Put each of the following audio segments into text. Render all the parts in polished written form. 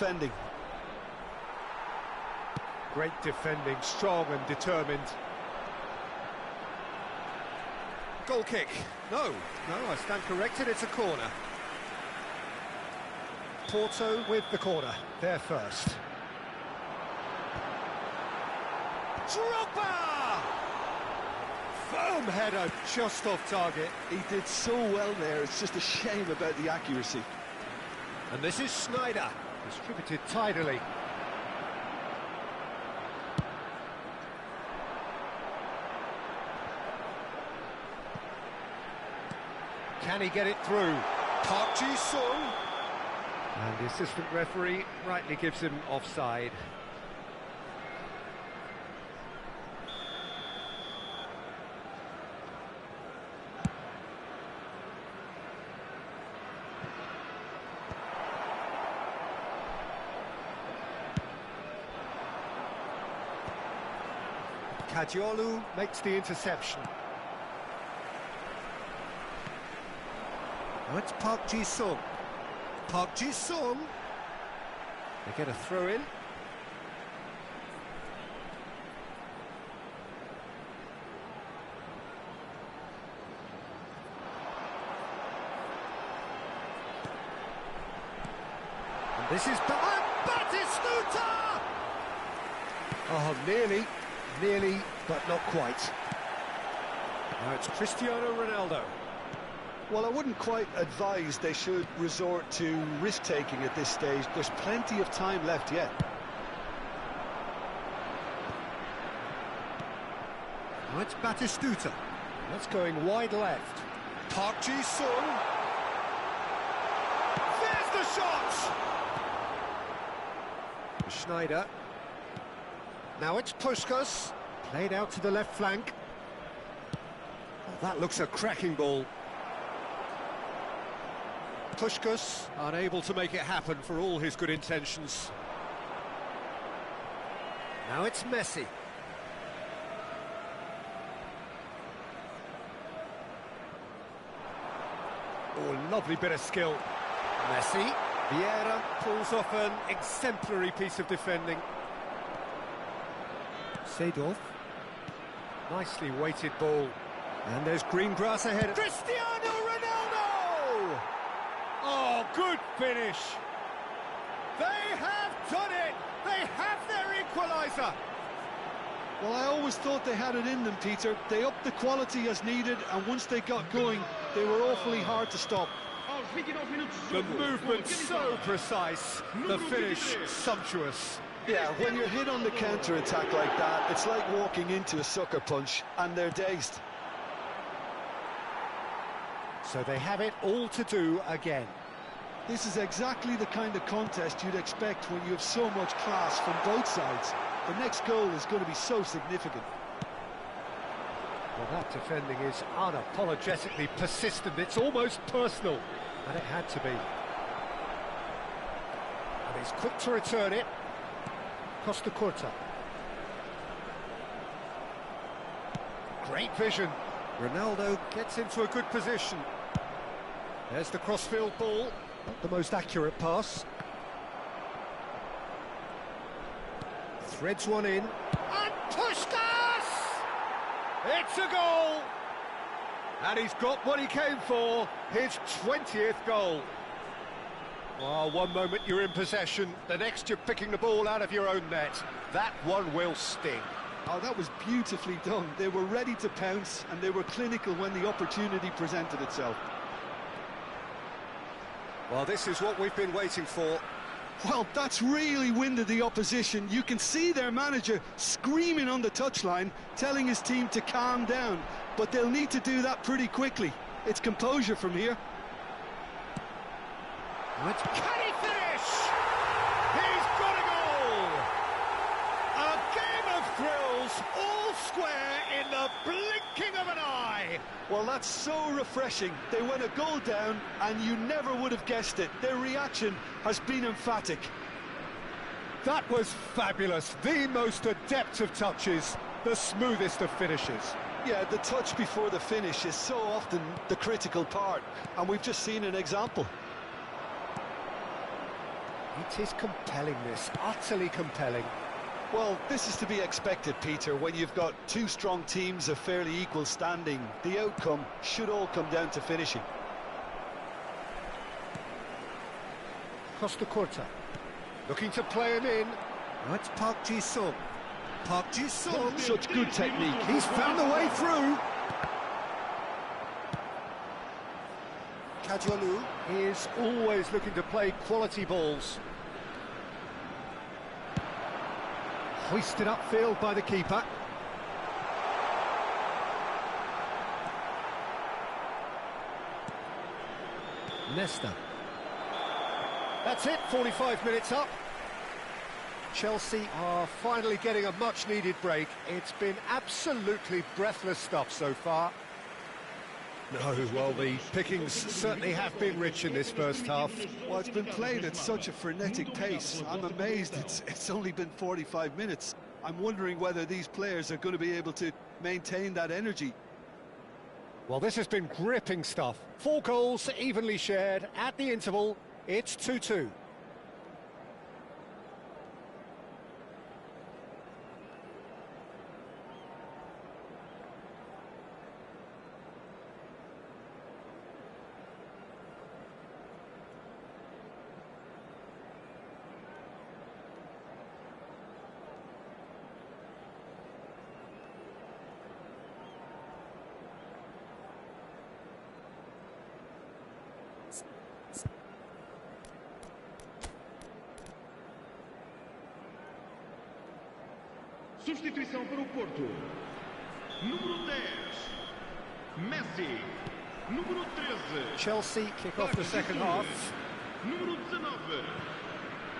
defending. Great defending, strong and determined. Goal kick. No, I stand corrected, it's a corner. Porto with the corner, they're first. Drogba! Firm header, just off target. He did so well there, it's just a shame about the accuracy. And this is Sneijder, distributed tidily. Can he get it through? Park Ji-sung. And the assistant referee rightly gives him offside. Kadiolu makes the interception. Now it's Park Ji-sung. Park Ji-sung. They get a throw in. And this is Batistuta! Oh, nearly, but not quite. Now it's Cristiano Ronaldo. Well, I wouldn't quite advise they should resort to risk-taking at this stage. There's plenty of time left yet. Now it's Batistuta. That's going wide left. Park Ji-sung. There's the shot! Sneijder. Now it's Puskas. Played out to the left flank. Oh, that looks a cracking ball. Puskas unable to make it happen for all his good intentions. Now it's Messi. Oh, lovely bit of skill. Messi. Vieira pulls off an exemplary piece of defending. Seedorf. Nicely weighted ball. And there's green grass ahead. Cristiano Ronaldo! Oh, good finish. They have done it. They have their equaliser. Well, I always thought they had it in them, Peter. They upped the quality as needed, and once they got going, they were awfully hard to stop. The movement so precise, the finish sumptuous. Yeah, when you're hit on the counter-attack like that, it's like walking into a sucker punch, and they're dazed. So they have it all to do again. This is exactly the kind of contest you'd expect when you have so much class from both sides. The next goal is going to be so significant. Well, that defending is unapologetically persistent. It's almost personal, and it had to be. And he's quick to return it. Costa Curta. Great vision. Ronaldo gets into a good position. There's the crossfield ball. Not the most accurate pass. Threads one in. And Puskas! It's a goal! And he's got what he came for, his 20th goal. Well, one moment you're in possession, the next you're picking the ball out of your own net. That one will sting. Oh, that was beautifully done. They were ready to pounce, and they were clinical when the opportunity presented itself. Well, this is what we've been waiting for. Well, that's really winded the opposition. You can see their manager screaming on the touchline, telling his team to calm down. But they'll need to do that pretty quickly. It's composure from here. Can he finish? He's got a goal! A game of thrills, all square in the blinking of an eye. Well, that's so refreshing. They went a goal down, and you never would have guessed it. Their reaction has been emphatic. That was fabulous. The most adept of touches, the smoothest of finishes. Yeah, the touch before the finish is so often the critical part, and we've just seen an example. It is compelling, this, utterly compelling. Well, this is to be expected, Peter. When you've got two strong teams of fairly equal standing, the outcome should all come down to finishing. Costa Corta, looking to play him in. That's Park Ji-sung. Park Ji-sung. Such good technique. He's found the way through. Kajolu is always looking to play quality balls. Hoisted upfield by the keeper. Nesta. That's it, 45 minutes up. Chelsea are finally getting a much-needed break. It's been absolutely breathless stuff so far. No, well, the pickings certainly have been rich in this first half. Well, it's been played at such a frenetic pace. I'm amazed it's only been 45 minutes. I'm wondering whether these players are going to be able to maintain that energy. Well, this has been gripping stuff. 4 goals evenly shared at the interval. It's 2-2. Substituição para o Porto. Número 10, Messi. Número 13. Chelsea kick off the second half. Número 19,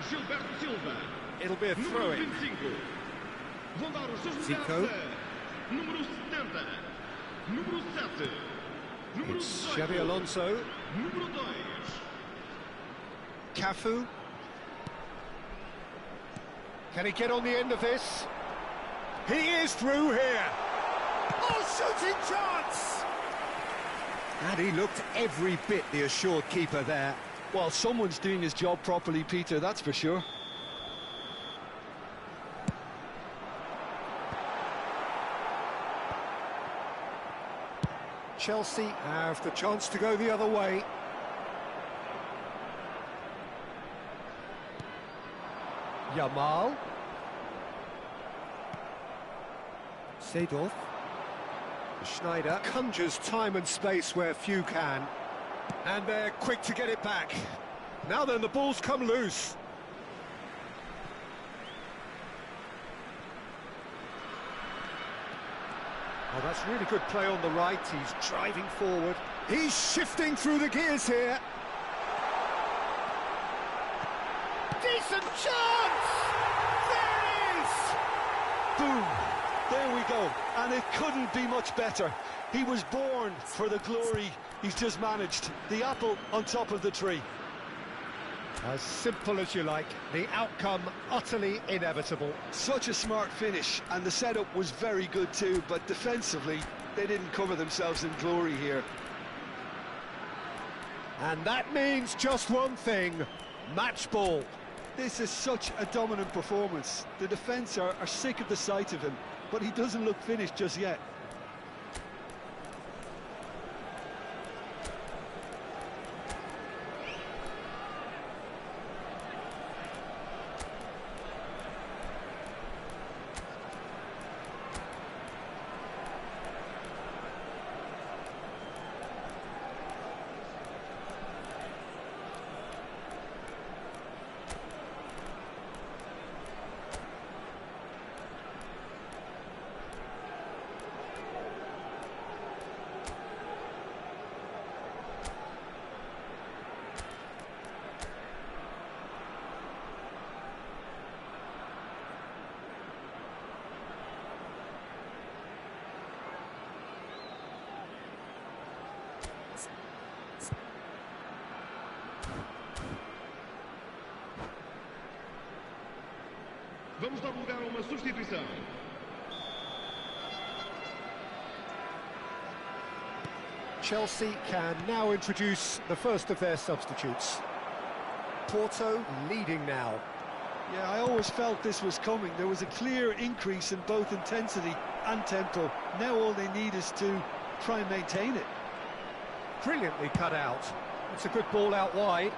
Gilberto Silva. It'll be a throw-in. Número 25. Vão dar os seus Zico. lugares. Número 70. Número 7. Número It's 18. Xabi Alonso. Número 2. Cafu. Can he get on the end of this? He is through here. Oh, shooting chance! And he looked every bit the assured keeper there. Well, someone's doing his job properly, Peter, that's for sure. Chelsea have the chance to go the other way. Yamal. Seedorf. Schneider conjures time and space where few can. And they're quick to get it back. Now then, the ball's come loose. Oh, that's really good play on the right. He's driving forward. He's shifting through the gears here. Decent chance! There it is! Boom! There we go. And it couldn't be much better. He was born for the glory he's just managed. The apple on top of the tree. As simple as you like. The outcome utterly inevitable. Such a smart finish, and the setup was very good too, but defensively, they didn't cover themselves in glory here. And that means just one thing. Match ball. This is such a dominant performance. The defence are sick of the sight of him, but he doesn't look finished just yet. Vamos dar lugar a uma substituição. Chelsea can now introduce the first of their substitutes. Porto leading now. Yeah, I always felt this was coming. There was a clear increase in both intensity and tempo. Now all they need is to try and maintain it. Brilliantly cut out. It's a good ball out wide.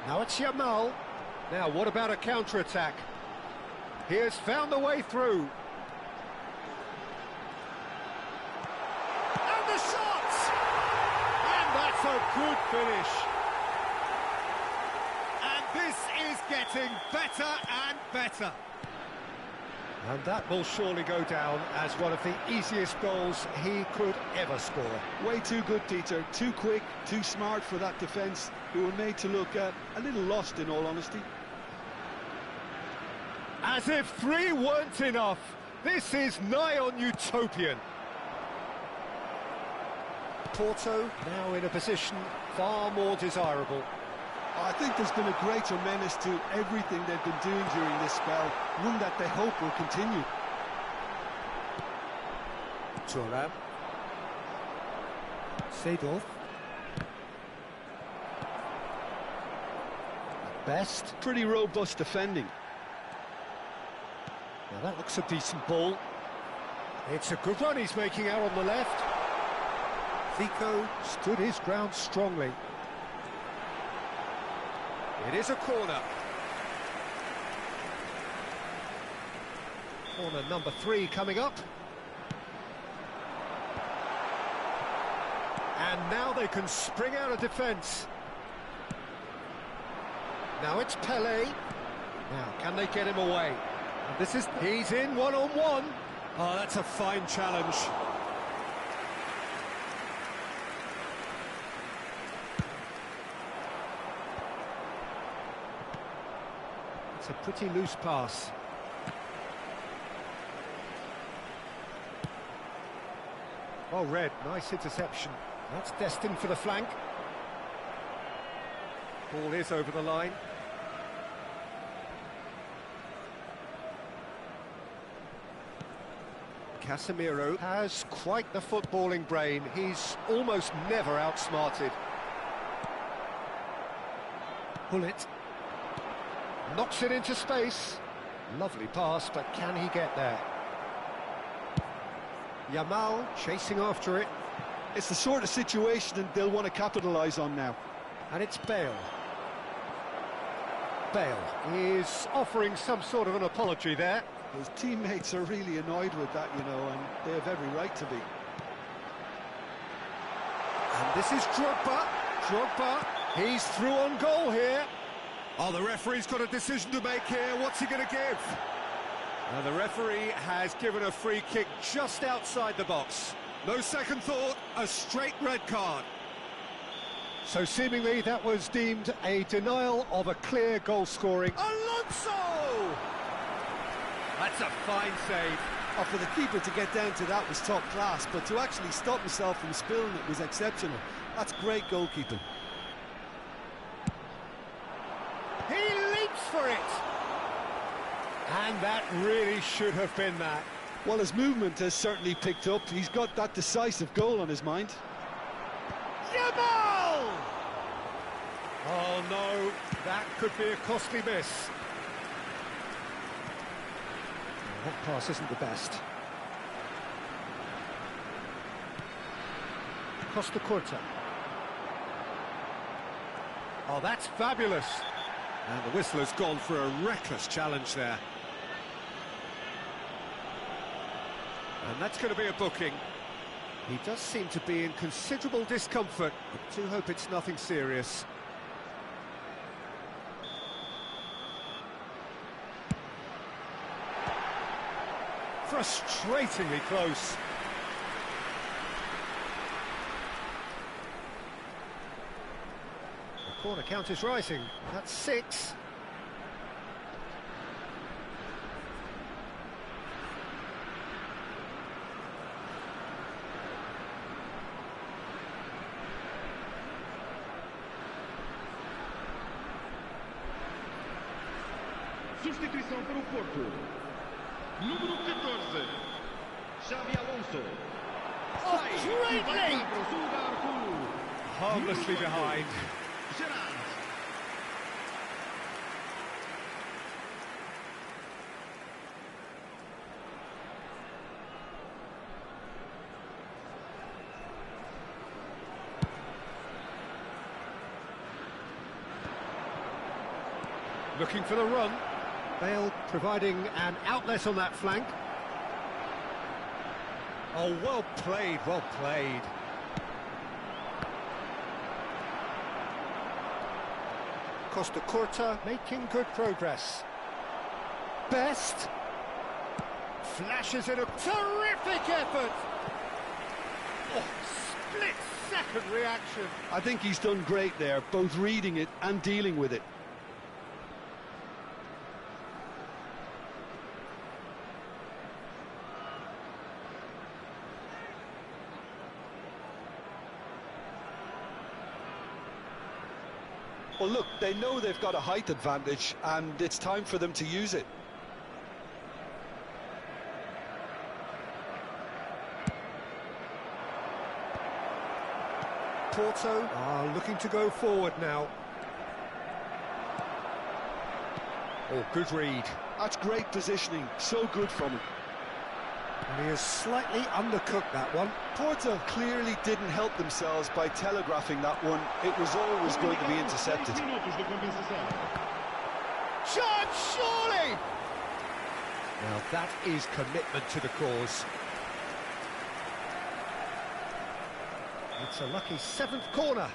Now it's Yamal. Now what about a counter-attack? He has found the way through. And the shot! And that's a good finish. And this is getting better and better. And that will surely go down as one of the easiest goals he could ever score. Way too good, Peter. Too quick, too smart for that defence, who were made to look a little lost, in all honesty. As if 3 weren't enough. This is nigh on utopian. Porto now in a position far more desirable. I think there's been a greater menace to everything they've been doing during this spell, one that they hope will continue. Thuram. Seedorf. At best. Pretty robust defending. Now that looks a decent ball. It's a good run he's making out on the left. Zico stood his ground strongly. It is a corner. Corner number 3 coming up. And now they can spring out of defence. Now it's Pelé. Now, can they get him away? And this is... He's in one-on-one. Oh, that's a fine challenge. It's a pretty loose pass. Oh, Red, nice interception. That's destined for the flank. Ball is over the line. Casemiro has quite the footballing brain. He's almost never outsmarted. Bullet. Knocks it into space. Lovely pass, but can he get there? Yamal chasing after it. It's the sort of situation they'll want to capitalise on now. And it's Bale. Bale is offering some sort of an apology there. His teammates are really annoyed with that, you know, and they have every right to be. And this is Drogba. Drogba, he's through on goal here. Oh, the referee's got a decision to make here. What's he going to give? And the referee has given a free kick just outside the box. No second thought, a straight red card. So seemingly that was deemed a denial of a clear goal scoring. Alonso! That's a fine save. Oh, for the keeper to get down to that was top class, but to actually stop himself from spilling it was exceptional. That's great goalkeeping. He leaps for it! And that really should have been that. Well, his movement has certainly picked up. He's got that decisive goal on his mind. Yamal! Oh no, that could be a costly miss. That pass isn't the best. Costa Curta. Oh, that's fabulous. And the whistle has gone for a reckless challenge there. And that's going to be a booking. He does seem to be in considerable discomfort. I do hope it's nothing serious. Frustratingly close. The corner count is rising. That's 6. Substituição para o Porto. Número 14, Xabi Alonso. Greatly! Harmlessly behind. Looking for the run. Bale providing an outlet on that flank. Oh, well played, well played. Costa Curta making good progress. Best. Flashes in a terrific effort. Oh, split-second reaction. I think he's done great there, both reading it and dealing with it. Well, look, they know they've got a height advantage, and it's time for them to use it. Porto are looking to go forward now. Oh, good read. That's great positioning, so good from him. And he has slightly undercooked that one. Porto clearly didn't help themselves by telegraphing that one. It was always going to be intercepted. Shot, surely! Now that is commitment to the cause. It's a lucky 7th corner.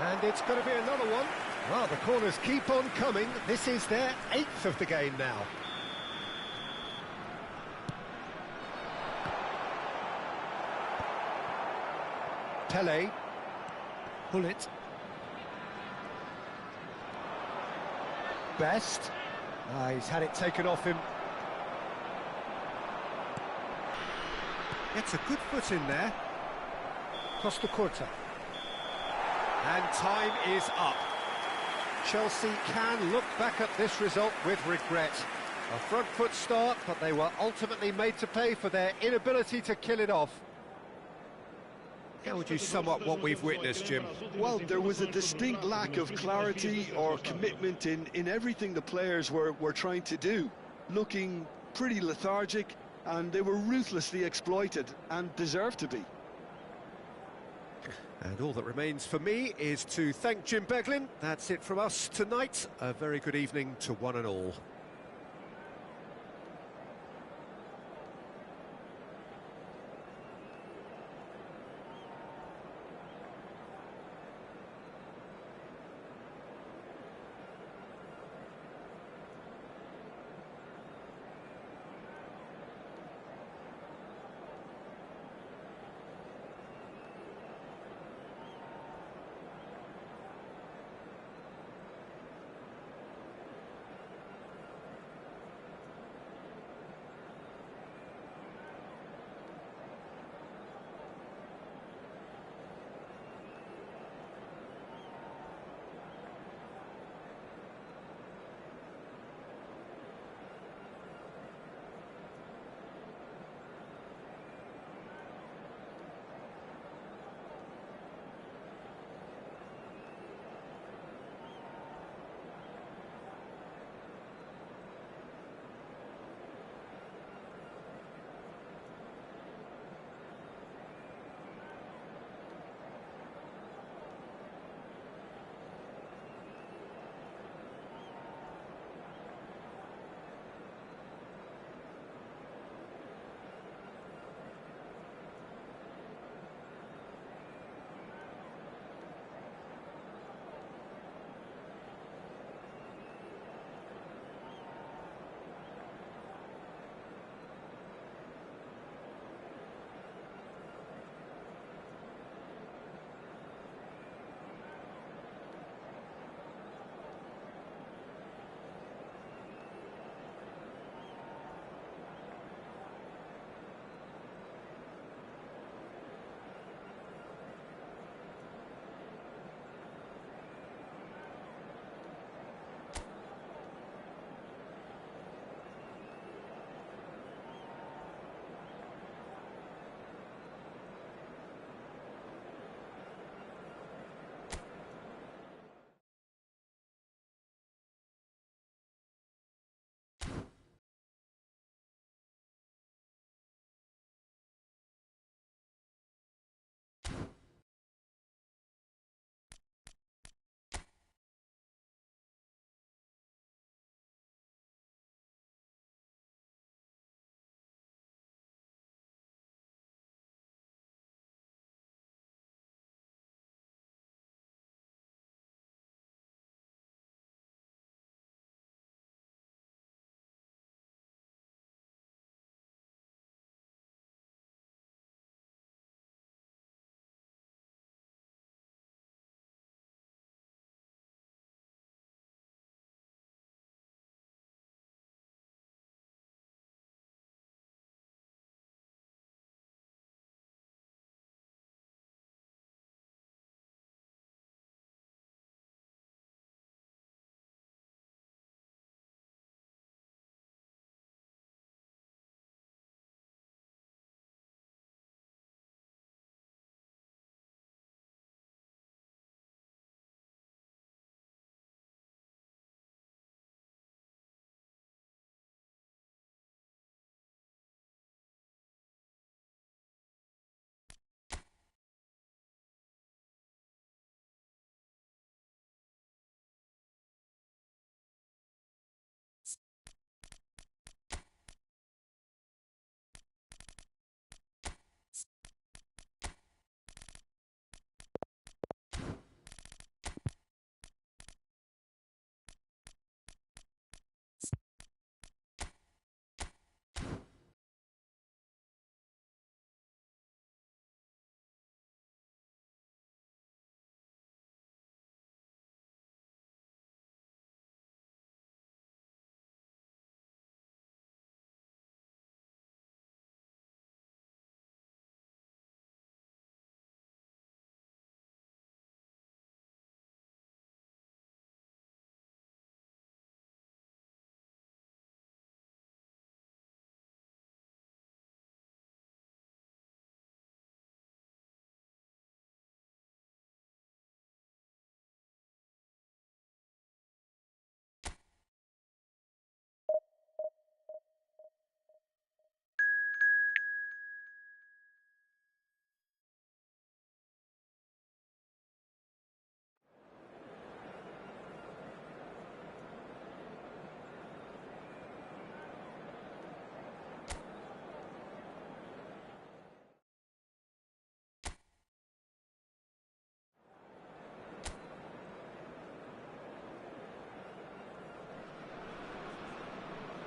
And it's going to be another one. Well, the corners keep on coming. This is their 8th of the game now. Pele. Pull it. Best. He's had it taken off him. Gets a good foot in there. Costa Curta. And time is up. Chelsea can look back at this result with regret. A front foot start, but they were ultimately made to pay for their inability to kill it off. How would you sum up what we've witnessed, Jim? Well, there was a distinct lack of clarity or commitment in everything the players were trying to do. Looking pretty lethargic, and they were ruthlessly exploited, and deserved to be. And all that remains for me is to thank Jim Beglin. That's it from us tonight. A very good evening to one and all.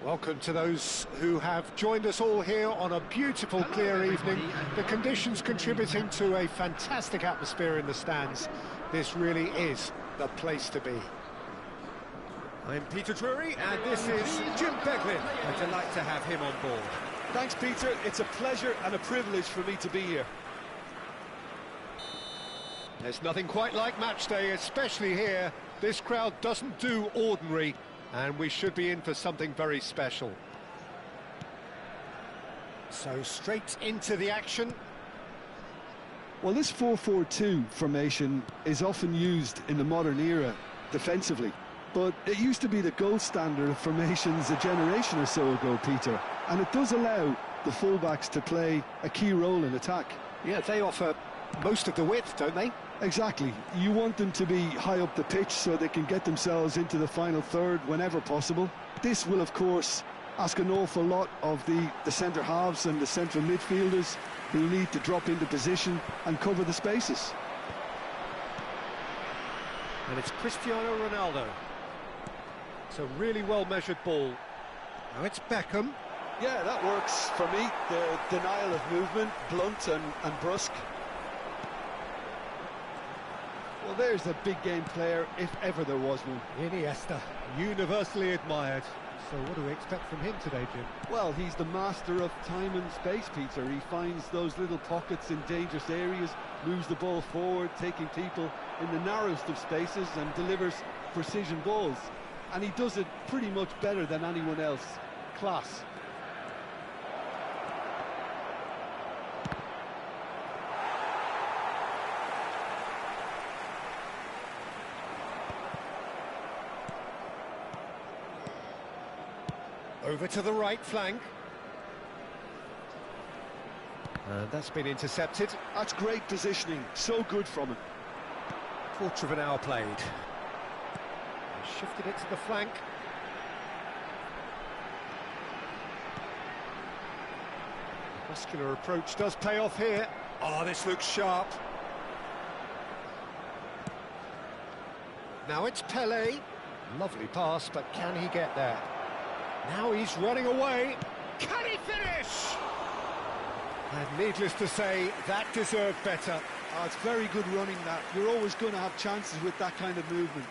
Welcome to those who have joined us all here on a beautiful, clear evening. The conditions contributing to a fantastic atmosphere in the stands. This really is the place to be. I'm Peter Drury, and this is Jim Beglin. A delight to have him on board. Thanks, Peter. It's a pleasure and a privilege for me to be here. There's nothing quite like match day, especially here. This crowd doesn't do ordinary, and we should be in for something very special. So straight into the action. Well, this 4-4-2 formation is often used in the modern era defensively, but it used to be the gold standard of formations a generation or so ago, Peter, and it does allow the fullbacks to play a key role in attack. Yeah, they offer most of the width, don't they? Exactly. You want them to be high up the pitch so they can get themselves into the final third whenever possible. This will, of course, ask an awful lot of the centre halves and the central midfielders, who need to drop into position and cover the spaces. And it's Cristiano Ronaldo. It's a really well-measured ball. Now it's Beckham. Yeah, that works for me. The denial of movement, blunt and brusque. Well, there's a big game player, if ever there was one. Iniesta, universally admired. So what do we expect from him today, Jim? Well, he's the master of time and space, Peter. He finds those little pockets in dangerous areas, moves the ball forward, taking people in the narrowest of spaces and delivers precision balls. And he does it pretty much better than anyone else. Class. Over to the right flank. And that's been intercepted. That's great positioning, so good from him. Quarter of an hour played. He shifted it to the flank. Muscular approach does pay off here. Oh, this looks sharp. Now it's Pele. Lovely pass, but can he get there? Now he's running away. Can he finish? And needless to say, that deserved better. Oh, it's very good running, that. You're always going to have chances with that kind of movement.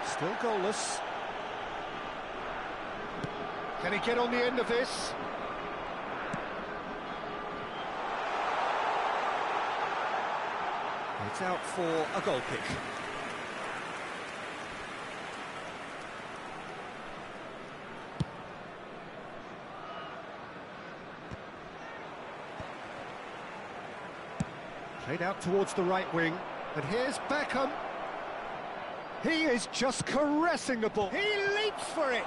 Still goalless. Can he get on the end of this? It's out for a goal kick. Played out towards the right wing, and here's Beckham. He is just caressing the ball. He leaps for it.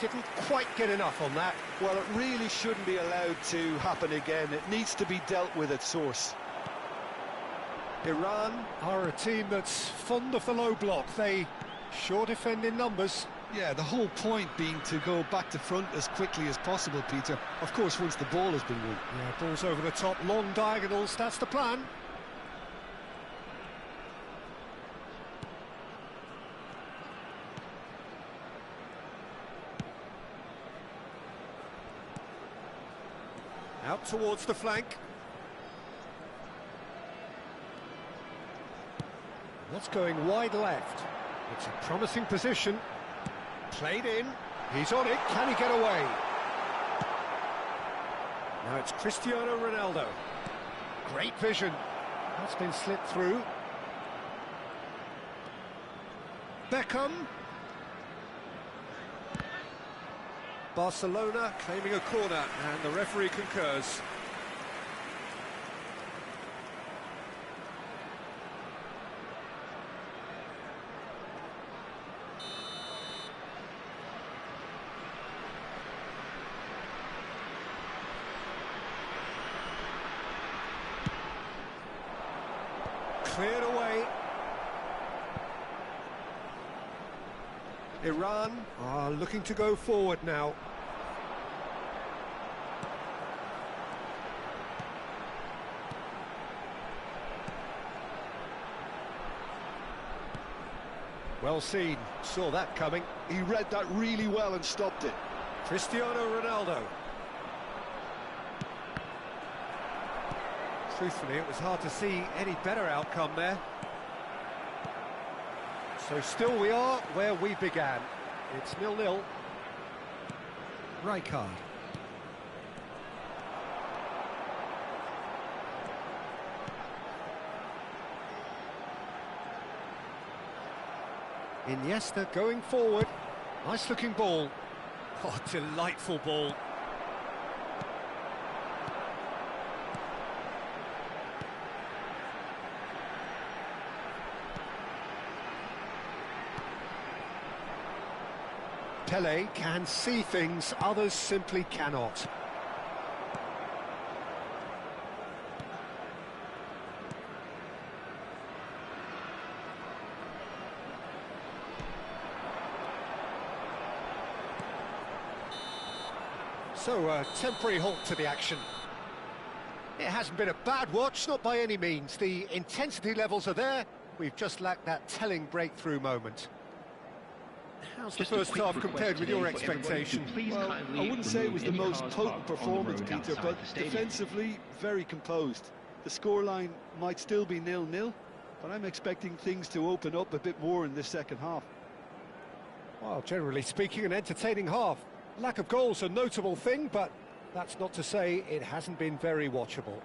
Didn't quite get enough on that. Well, it really shouldn't be allowed to happen again. It needs to be dealt with at source. Iran are a team that's fond of the low block. They sure defend in numbers. Yeah, the whole point being to go back to front as quickly as possible, Peter. Of course, once the ball has been won. Yeah, balls over the top, long diagonals, that's the plan. Out towards the flank. That's going wide left. It's a promising position. Played in. He's on it. Can he get away? Now it's Cristiano Ronaldo. Great vision. That's been slipped through. Beckham. Barcelona claiming a corner, and the referee concurs. Cleared away. Iran are looking to go forward now. Well seen, saw that coming. He read that really well and stopped it. Cristiano Ronaldo. Truthfully, it was hard to see any better outcome there. So still we are where we began. It's 0-0. Rijkaard. Iniesta going forward. Nice looking ball. Oh, delightful ball. Pele can see things others simply cannot. So, a temporary halt to the action. It hasn't been a bad watch, not by any means. The intensity levels are there. We've just lacked that telling breakthrough moment. How's the first half compared with your expectation? Well, I wouldn't say it was the most potent performance, Peter, but defensively, very composed. The scoreline might still be 0-0, but I'm expecting things to open up a bit more in this second half. Well, generally speaking, an entertaining half. Lack of goals a notable thing, but that's not to say it hasn't been very watchable.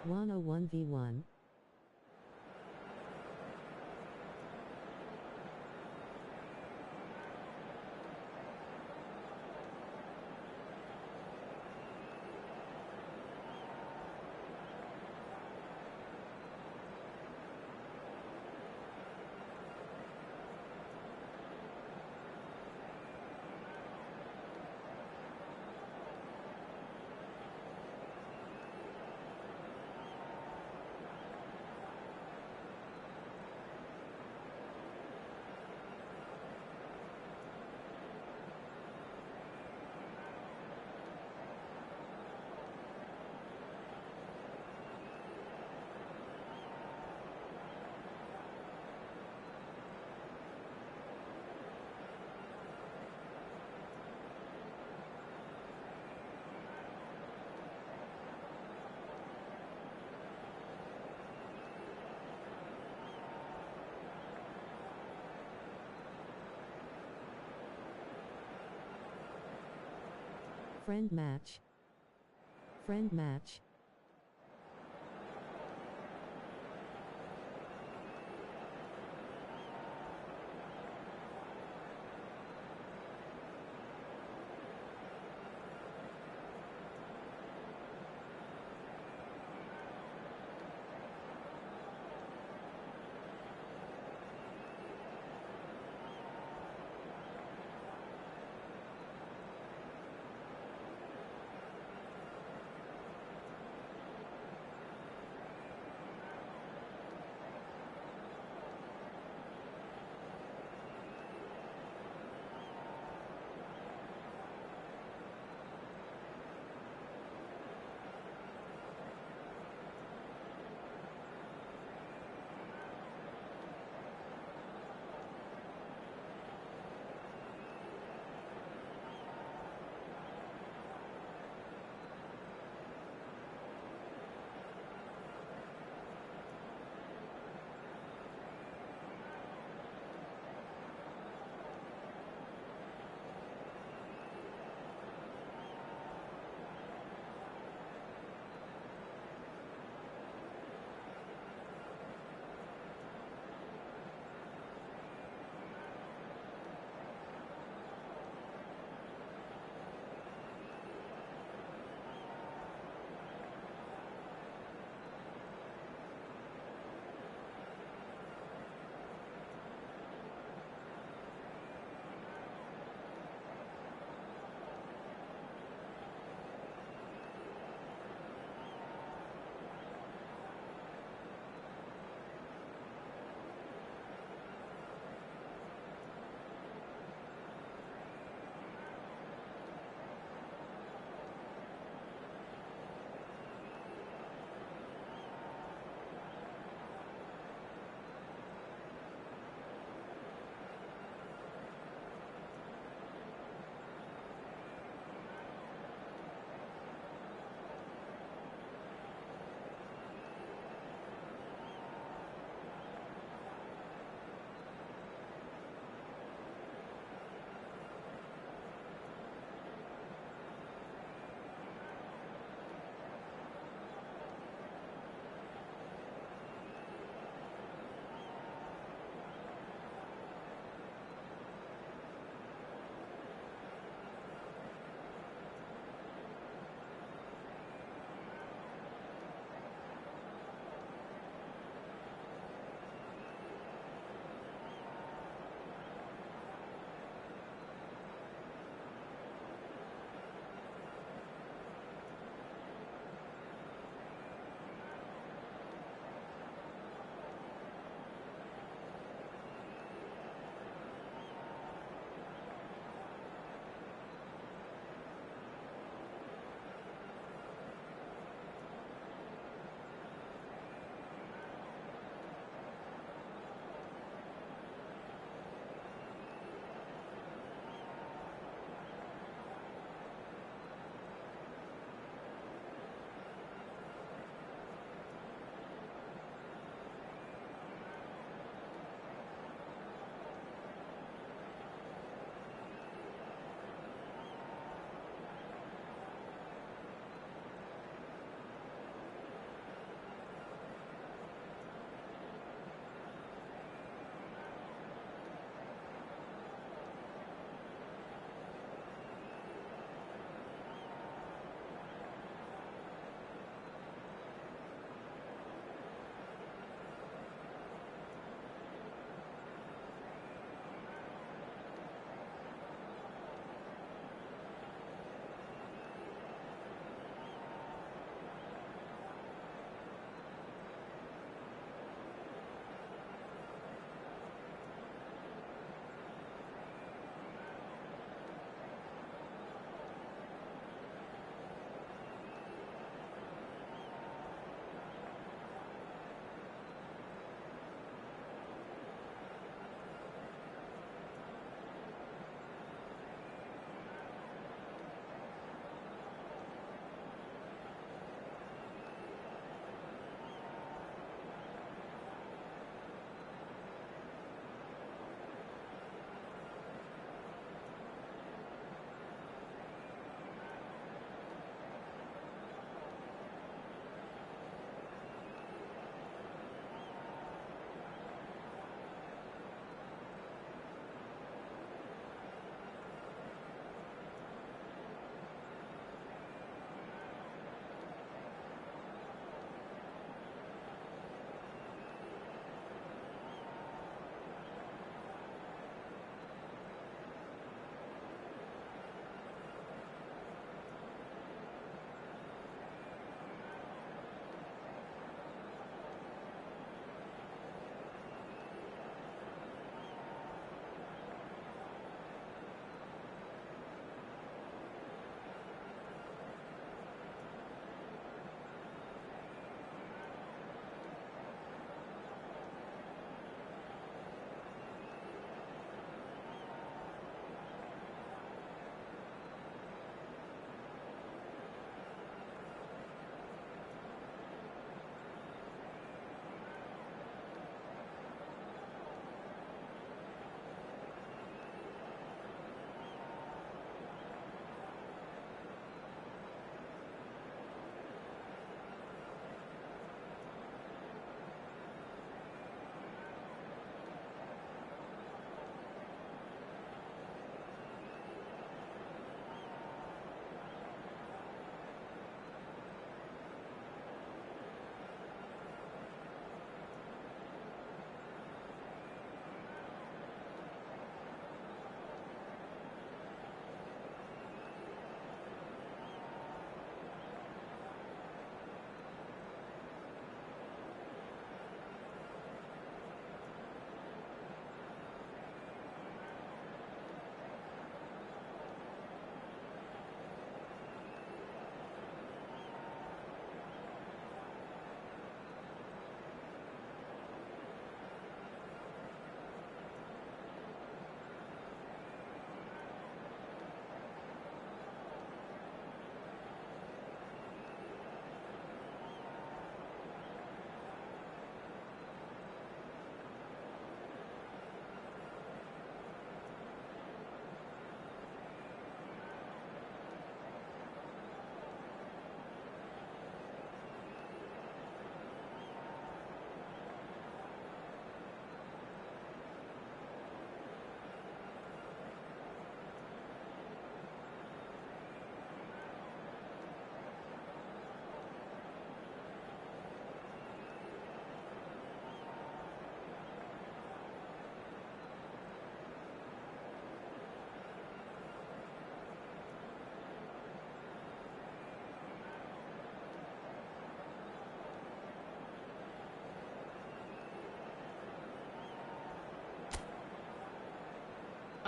101v1. Friend match. Friend match.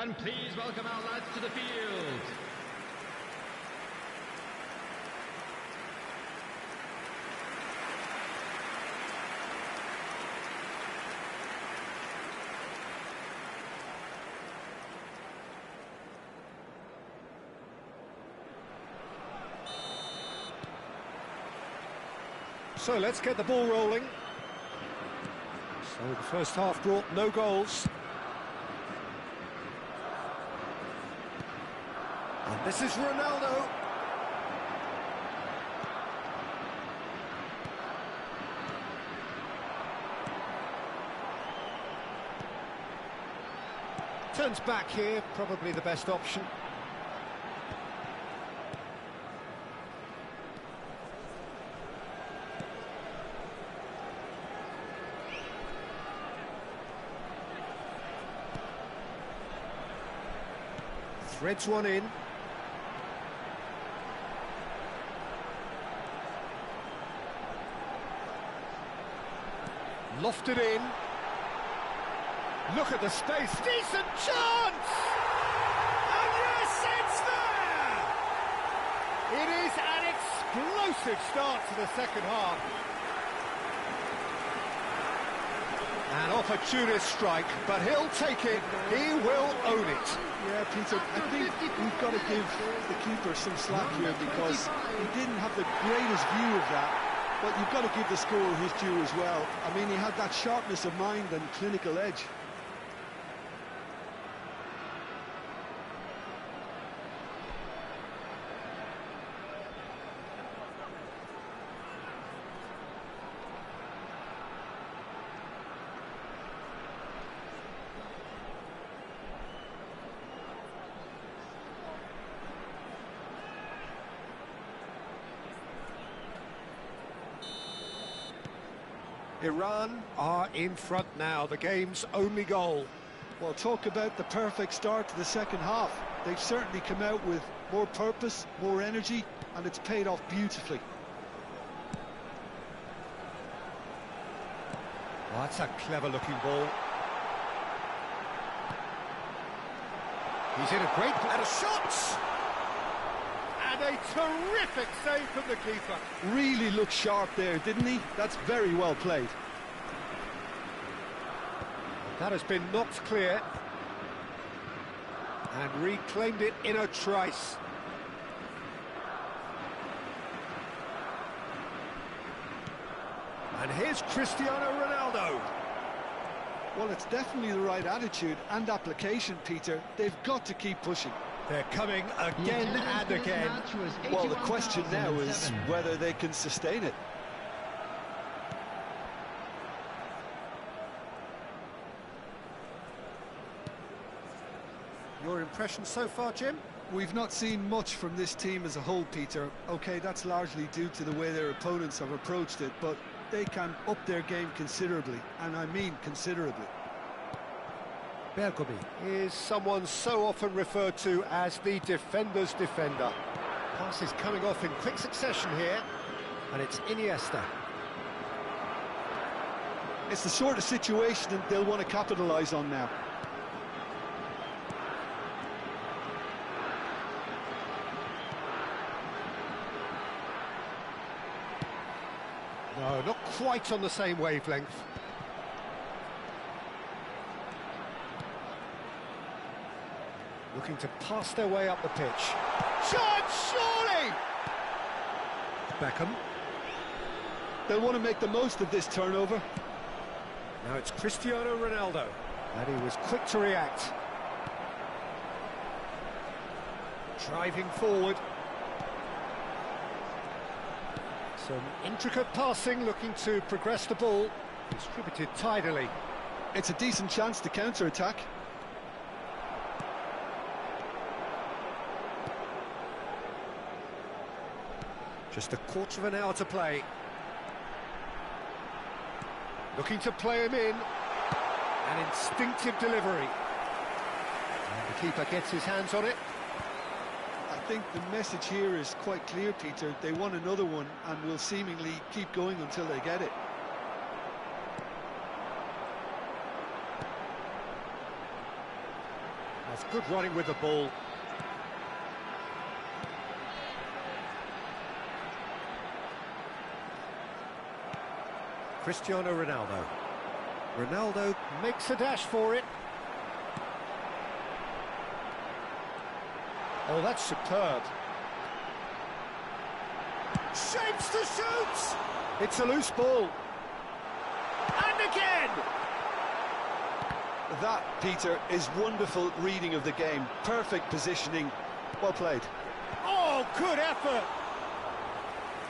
And please welcome our lads to the field. So let's get the ball rolling. So the first half brought no goals. And this is Ronaldo. Turns back here, probably the best option. Threads one in. Lofted in. Look at the space. Decent chance! And yes, it's there! It is an explosive start to the second half. An opportunist strike, but he'll take it. He will own it. Yeah, Peter, I think we've got to give the keeper some slack here because he didn't have the greatest view of that, but you've got to give the scorer his due as well. I mean, he had that sharpness of mind and clinical edge. Iran are in front now, the game's only goal. Well, talk about the perfect start to the second half. They've certainly come out with more purpose, more energy, and it's paid off beautifully. Oh, that's a clever-looking ball. He's in a great... and a shot! And a terrific save from the keeper. Really looked sharp there, didn't he? That's very well played. That has been knocked clear. And reclaimed it in a trice. And here's Cristiano Ronaldo. Well, it's definitely the right attitude and application, Peter. They've got to keep pushing. They're coming again and again. Well, the question now is whether they can sustain it. Your impression so far, Jim? We've not seen much from this team as a whole, Peter. OK, that's largely due to the way their opponents have approached it, but they can up their game considerably, and I mean considerably. Bergomi is someone so often referred to as the defender's defender. Pass is coming off in quick succession here, and it's Iniesta. It's the sort of situation that they'll want to capitalise on now. No, not quite on the same wavelength. Looking to pass their way up the pitch. Chance, surely! Beckham. They'll want to make the most of this turnover. Now it's Cristiano Ronaldo, and he was quick to react. Driving forward. Some intricate passing, looking to progress the ball. Distributed tidily. It's a decent chance to counter-attack. Just a quarter of an hour to play. Looking to play him in. An instinctive delivery. And the keeper gets his hands on it. I think the message here is quite clear, Peter. They want another one and will seemingly keep going until they get it. Has good running with the ball. Cristiano Ronaldo. Ronaldo makes a dash for it. Oh, that's superb. Shapes to shoot! It's a loose ball. And again! That, Peter, is wonderful reading of the game. Perfect positioning. Well played. Oh, good effort!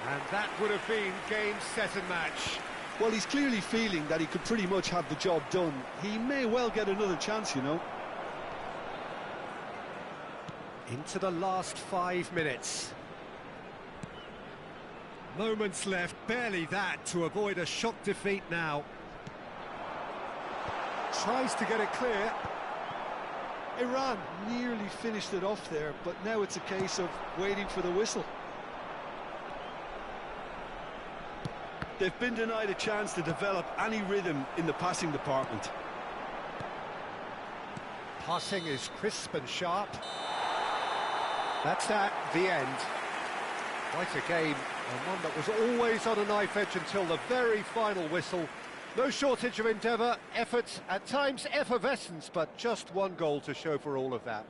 And that would have been game, set and match. Well, he's clearly feeling that he could pretty much have the job done. He may well get another chance, you know. Into the last 5 minutes. Moments left, barely that, to avoid a shock defeat now. Tries to get it clear. Iran nearly finished it off there, but now it's a case of waiting for the whistle. They've been denied a chance to develop any rhythm in the passing department. Passing is crisp and sharp. That's that, the end. Quite a game, and one that was always on a knife edge until the very final whistle. No shortage of endeavour, effort, at times effervescence, but just one goal to show for all of that.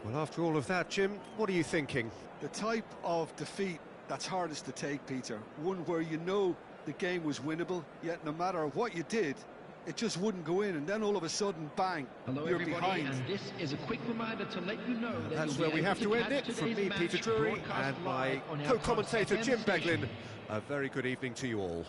Well, after all of that, Jim, what are you thinking? The type of defeat that's hardest to take, Peter. One where you know the game was winnable, yet no matter what you did, it just wouldn't go in, and then all of a sudden, bang, Hello you're everybody, behind. and this is a quick reminder to let you know that That's you'll where be we able have to end catch it. From today's me, Peter match Drury, broadcast and my live on our co-commentator, FM Jim station. Beglin. A very good evening to you all.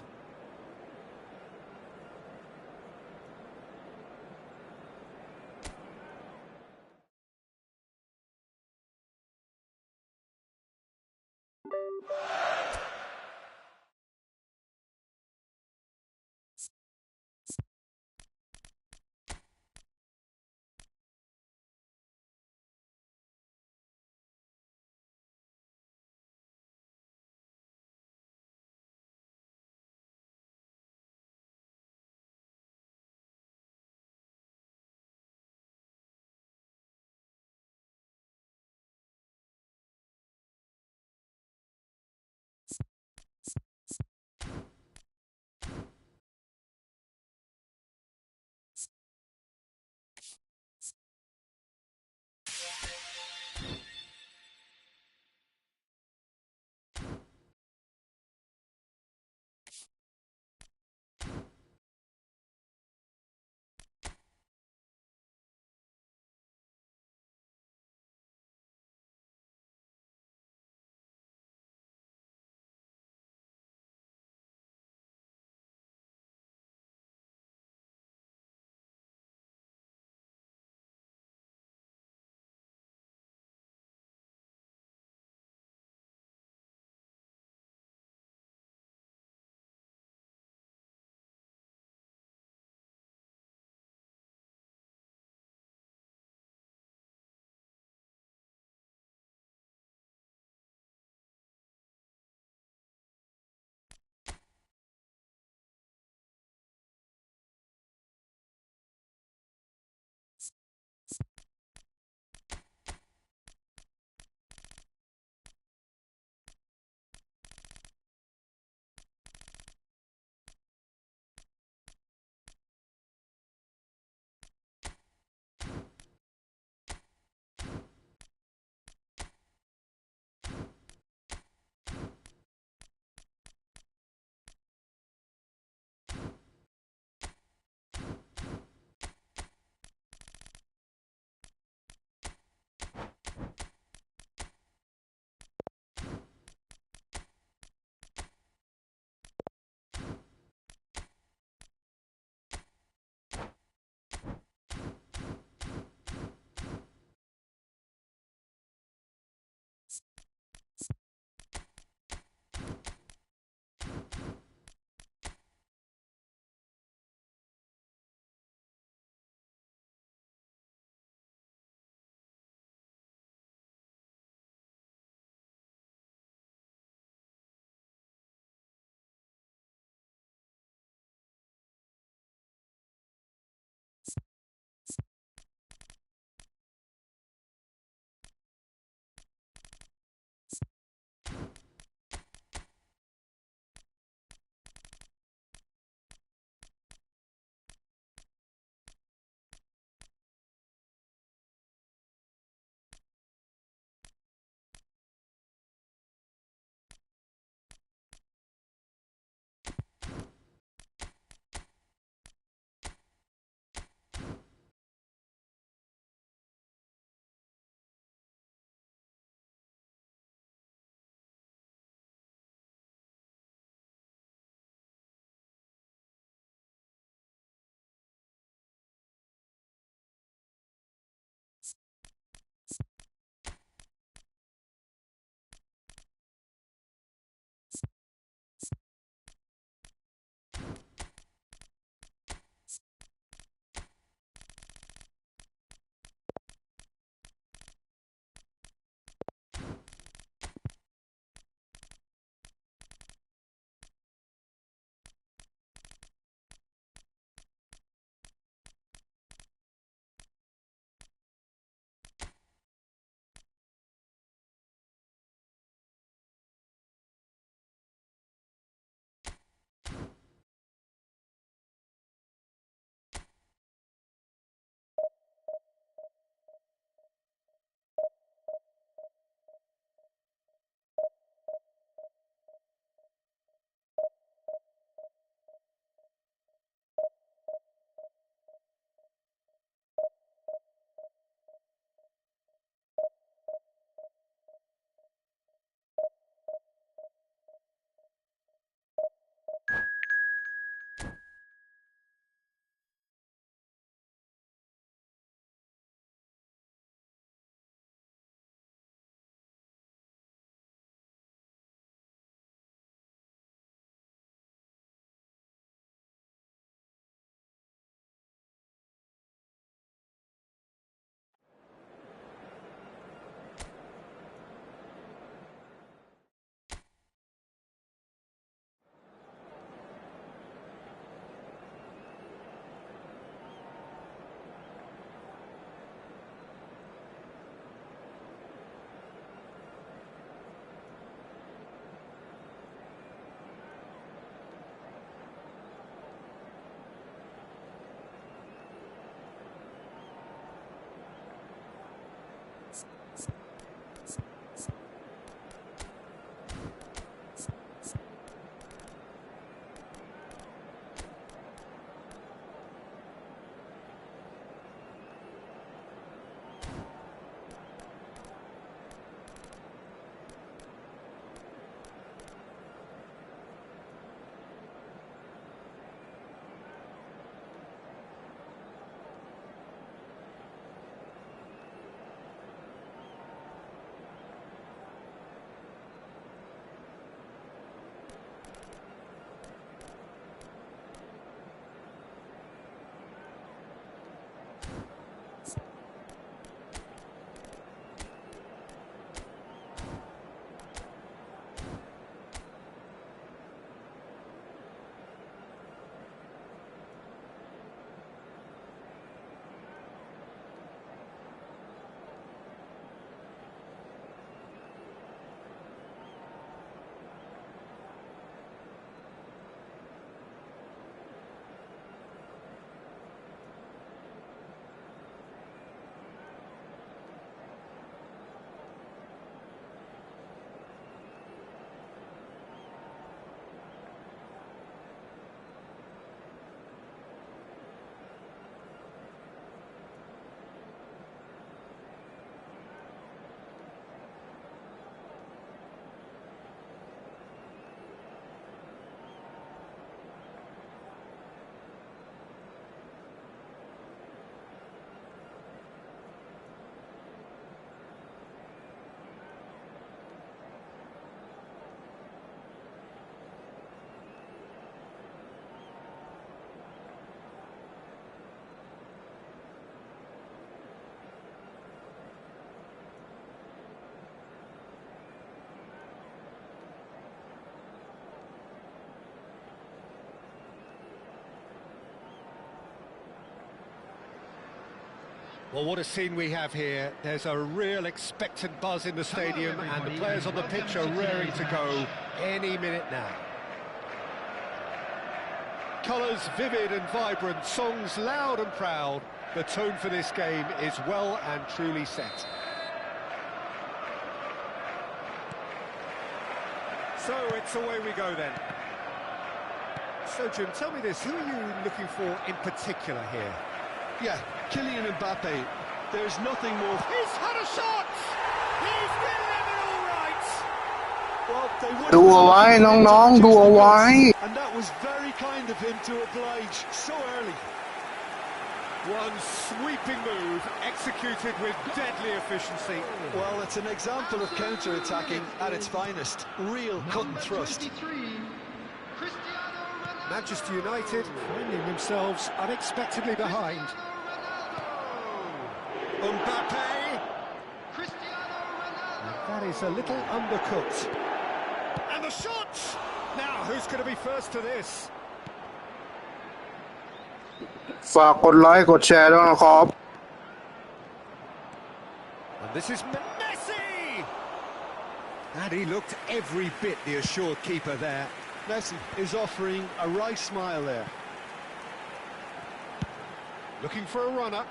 Well, what a scene we have here. There's a real expectant buzz in the stadium, and the players on the pitch are raring to go any minute now. Colours vivid and vibrant, songs loud and proud. The tone for this game is well and truly set. So it's away we go then. So Jim, tell me this, who are you looking for in particular here? Yeah, Kylian Mbappe. There's nothing more. He's had a shot! He's delivered all right! Well, they would ดูเอาไว้น้องๆดูเอาไว้ and that was very kind of him to oblige so early. One sweeping move, executed with deadly efficiency. Well, it's an example of counter-attacking at its finest. Real cut and thrust. Manchester United finding themselves unexpectedly behind. Mbappe! And that is a little undercooked. And the shot! Now, who's going to be first to this? ฝากกดไลค์กดแชร์ด้วยนะครับ And this is Messi! And he looked every bit the assured keeper there. Messi is offering a wry smile there. Looking for a runner.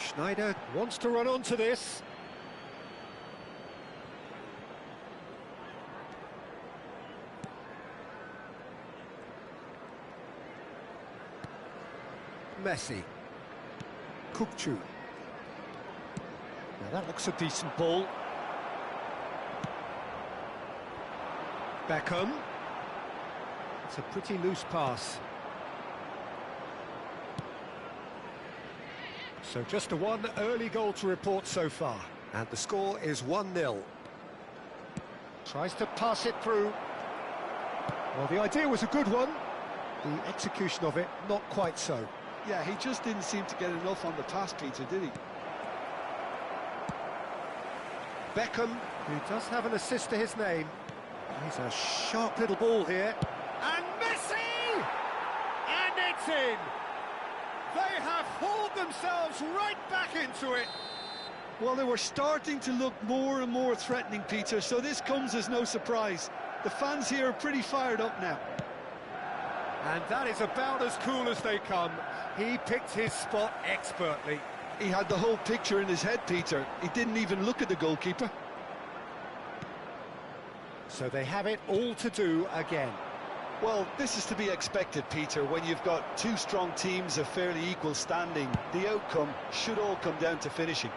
Schneider wants to run onto this. Messi. Kukçu. Now that looks a decent ball. Beckham. It's a pretty loose pass. So just a one early goal to report so far. And the score is 1-0. Tries to pass it through. Well, the idea was a good one. The execution of it, not quite so. Yeah, he just didn't seem to get enough on the pass, Peter, did he? Beckham, who does have an assist to his name. He's a sharp little ball here. And Messi! And it's in! They have hauled themselves right back into it. Well, they were starting to look more and more threatening, Peter, so this comes as no surprise. The fans here are pretty fired up now. And that is about as cool as they come. He picked his spot expertly. He had the whole picture in his head, Peter. He didn't even look at the goalkeeper. So they have it all to do again. Well, this is to be expected, Peter, when you've got two strong teams of fairly equal standing. The outcome should all come down to finishing.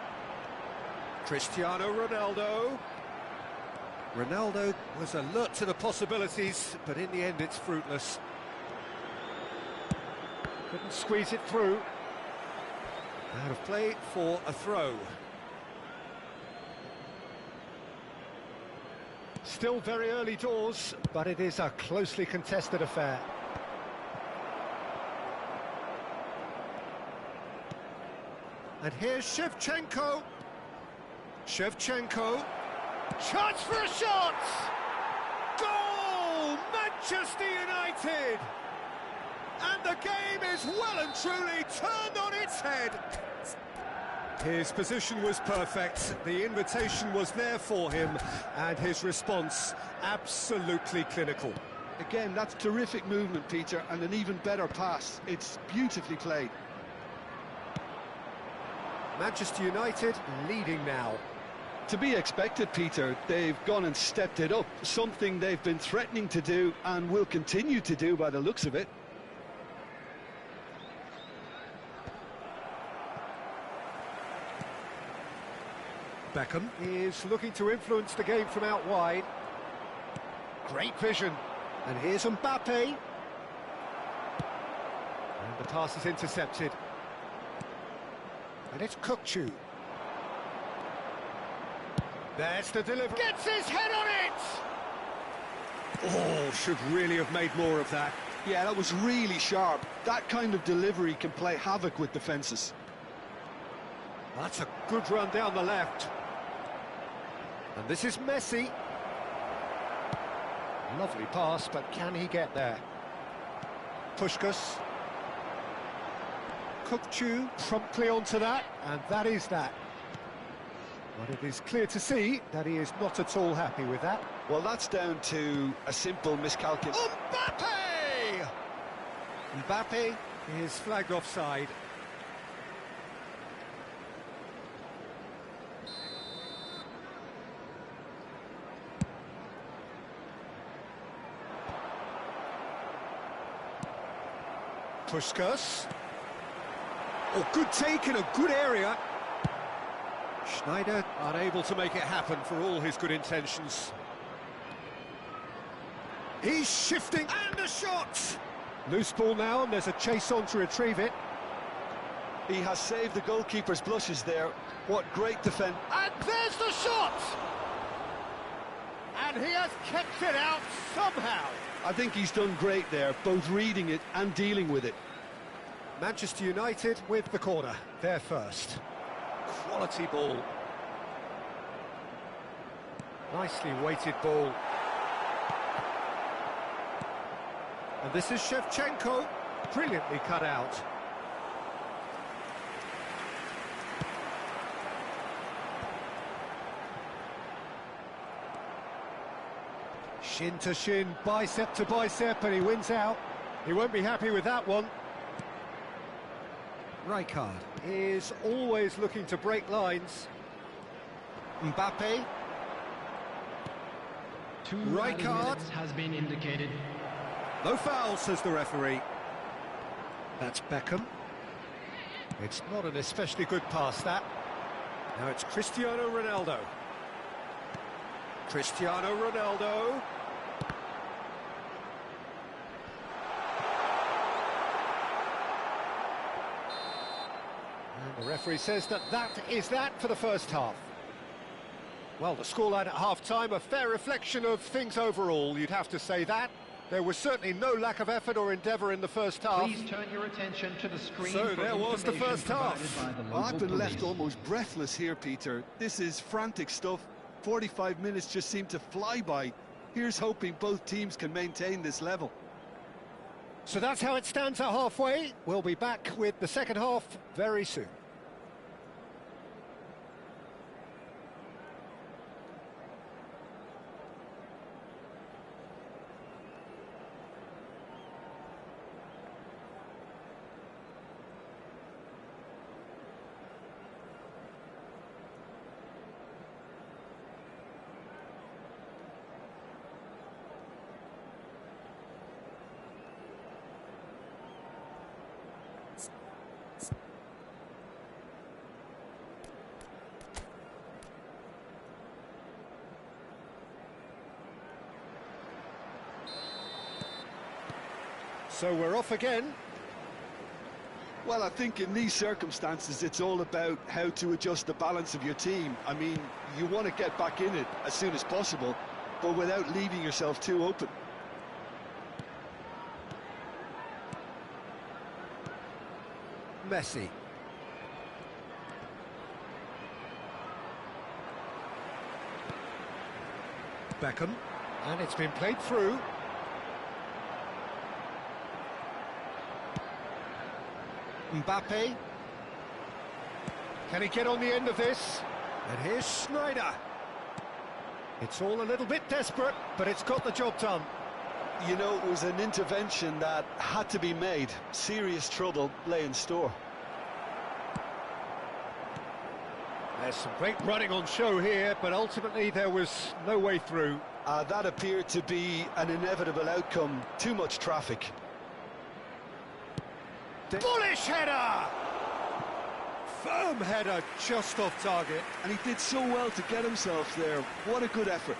Cristiano Ronaldo. Ronaldo was alert to the possibilities, but in the end it's fruitless. Couldn't squeeze it through. Out of play for a throw. Still very early doors, but it is a closely contested affair. And here's Shevchenko. Shevchenko. Chance for a shot! Goal! Manchester United! And the game is well and truly turned on its head. His position was perfect, the invitation was there for him, and his response absolutely clinical. Again, that's terrific movement, Peter, and an even better pass. It's beautifully played. Manchester United leading now. To be expected, Peter. They've gone and stepped it up, something they've been threatening to do and will continue to do by the looks of it. Beckham is looking to influence the game from out wide. Great vision. And here's Mbappe. And the pass is intercepted. And it's Kukçu. There's the delivery. Gets his head on it! Oh, should really have made more of that. Yeah, that was really sharp. That kind of delivery can play havoc with defences. That's a good run down the left. And this is Messi. Lovely pass, but can he get there? Puskás. Cooked you promptly onto that, and that is that. But it is clear to see that he is not at all happy with that. Well, that's down to a simple miscalculation. Mbappe! Mbappe is flagged offside. Puskas. Oh, good take in a good area. Schneider unable to make it happen for all his good intentions. He's shifting, and a shot! Loose ball now, and there's a chase on to retrieve it. He has saved the goalkeeper's blushes there. What great defence. And there's the shot! And he has kept it out somehow. I think he's done great there, both reading it and dealing with it. Manchester United with the corner, they're first. Quality ball. Nicely weighted ball. And this is Shevchenko, brilliantly cut out. Shin to shin, bicep to bicep, and he wins out. He won't be happy with that one. Rijkaard is always looking to break lines. Mbappe. Rijkaard has been indicated. No foul, says the referee. That's Beckham. It's not an especially good pass, that. Now it's Cristiano Ronaldo. Cristiano Ronaldo. And the referee says that is that for the first half. Well, the scoreline at half-time, a fair reflection of things overall, you'd have to say that. There was certainly no lack of effort or endeavour in the first half. Please turn your attention to the screen. So there was the first half. Well, I've been left almost breathless here, Peter. This is frantic stuff. 45 minutes just seem to fly by. Here's hoping both teams can maintain this level. So that's how it stands at halfway. We'll be back with the second half very soon. So we're off again. Well, I think in these circumstances, it's all about how to adjust the balance of your team. I mean, you want to get back in it as soon as possible, but without leaving yourself too open. Messi. Beckham. And it's been played through. Mbappe. Can he get on the end of this? And here's Schneider. It's all a little bit desperate, but it's got the job done. You know, it was an intervention that had to be made. Serious trouble lay in store. There's some great running on show here, but ultimately there was no way through. That appeared to be an inevitable outcome. Too much traffic. Bullish header! Firm header, just off target. And he did so well to get himself there. What a good effort.